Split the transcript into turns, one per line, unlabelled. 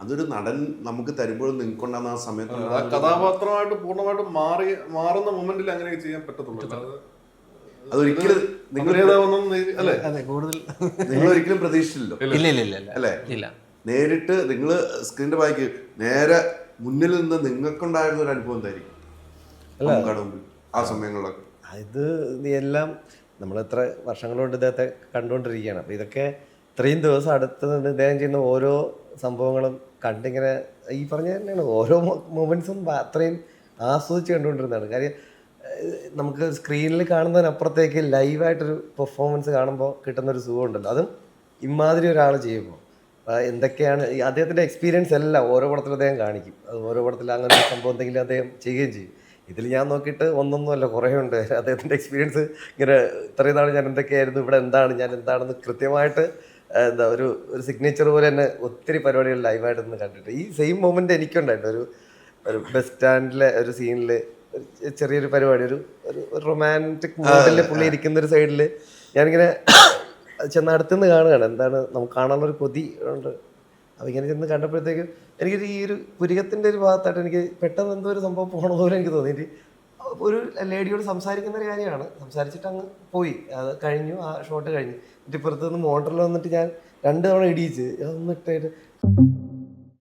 അതൊരു നടൻ നമുക്ക് തരുമ്പോഴും നിങ്ങൾക്കുണ്ടാകുന്ന ആ സമയത്ത്
കഥാപാത്രമായിട്ട് പൂർണ്ണമായിട്ടും മാറുന്ന മൊമെന്റിൽ അങ്ങനെ ചെയ്യാൻ പറ്റത്തുള്ളൂ.
അതൊരിക്കലും
അതെ കൂടുതൽ
നിങ്ങൾ ഒരിക്കലും പ്രതീക്ഷിച്ചില്ലല്ലോ അല്ലേ? നേരിട്ട് നിങ്ങൾ സ്ക്രീനിന്റെ ബാക്കി നേരെ മുന്നിൽ നിന്ന് നിങ്ങൾക്കുണ്ടായിരുന്ന ഒരു അനുഭവം എന്തായിരിക്കും ആ സമയങ്ങളിലൊക്കെ?
ഇത് എല്ലാം നമ്മൾ എത്ര വർഷങ്ങളോട് ഇദ്ദേഹത്തെ കണ്ടുകൊണ്ടിരിക്കുകയാണ്. അപ്പോൾ ഇതൊക്കെ ഇത്രയും ദിവസം അടുത്ത് നിന്ന് ഇദ്ദേഹം ചെയ്യുന്ന ഓരോ സംഭവങ്ങളും കണ്ടിങ്ങനെ ഈ പറഞ്ഞ തന്നെയാണ് ഓരോ മൊമെൻറ്റ്സും അത്രയും ആസ്വദിച്ച് കണ്ടുകൊണ്ടിരുന്നതാണ്. കാര്യം നമുക്ക് സ്ക്രീനിൽ കാണുന്നതിനപ്പുറത്തേക്ക് ലൈവായിട്ടൊരു പെർഫോമൻസ് കാണുമ്പോൾ കിട്ടുന്നൊരു സുഖമുണ്ടല്ലോ, അതും ഇമാതിരി ഒരാൾ ചെയ്യുമ്പോൾ എന്തൊക്കെയാണ് അദ്ദേഹത്തിൻ്റെ എക്സ്പീരിയൻസ് എല്ലാം ഓരോ പടത്തിലും അദ്ദേഹം കാണിക്കും. അത് ഓരോ പടത്തിൽ അങ്ങനെ ഒരു സംഭവം എന്തെങ്കിലും അദ്ദേഹം ചെയ്യുകയും ചെയ്യും. ഇതിൽ ഞാൻ നോക്കിയിട്ട് ഒന്നൊന്നുമല്ല, കുറേ ഉണ്ട് അദ്ദേഹത്തിൻ്റെ എക്സ്പീരിയൻസ്. ഇങ്ങനെ ഇത്രയും നാൾ ഞാൻ എന്തൊക്കെയായിരുന്നു, ഇവിടെ എന്താണ്, ഞാൻ എന്താണെന്ന് കൃത്യമായിട്ട് എന്താ ഒരു സിഗ്നേച്ചർ പോലെ തന്നെ ഒത്തിരി പരിപാടികൾ ലൈവായിട്ടൊന്ന് കണ്ടിട്ട് ഈ സെയിം മൊമെൻ്റ് എനിക്കുണ്ടായിട്ട് ഒരു ബസ് സ്റ്റാൻഡിലെ ഒരു സീനിൽ ചെറിയൊരു പരിപാടി, ഒരു റൊമാൻറ്റിക് മൂഡിൽ പുള്ളി ഇരിക്കുന്ന ഒരു സൈഡിൽ ഞാനിങ്ങനെ ചെന്ന് അടുത്തുനിന്ന് കാണുകയാണ്. എന്താണ് നമുക്ക് കാണാനുള്ളൊരു കൊതി ഉണ്ട്. അപ്പോൾ ഇങ്ങനെ ചെന്ന് കണ്ടപ്പോഴത്തേക്കും എനിക്ക് ഈ ഒരു പുരികത്തിൻ്റെ ഒരു ഭാഗത്തായിട്ട് എനിക്ക് പെട്ടെന്ന് എന്തോ ഒരു സംഭവം പോകണതുപോലെ എനിക്ക് തോന്നിയിട്ട് ഒരു ലേഡിയോട് സംസാരിക്കുന്ന ഒരു കാര്യമാണ്. സംസാരിച്ചിട്ട് അങ്ങ് പോയി, അത് കഴിഞ്ഞു, ആ ഷോട്ട് കഴിഞ്ഞു. എന്നിട്ട് ഇപ്പുറത്ത് നിന്ന് മോണിറ്ററിൽ വന്നിട്ട് ഞാൻ 2 തവണ ഇടിയിച്ച് അതൊന്നിട്ടായിട്ട്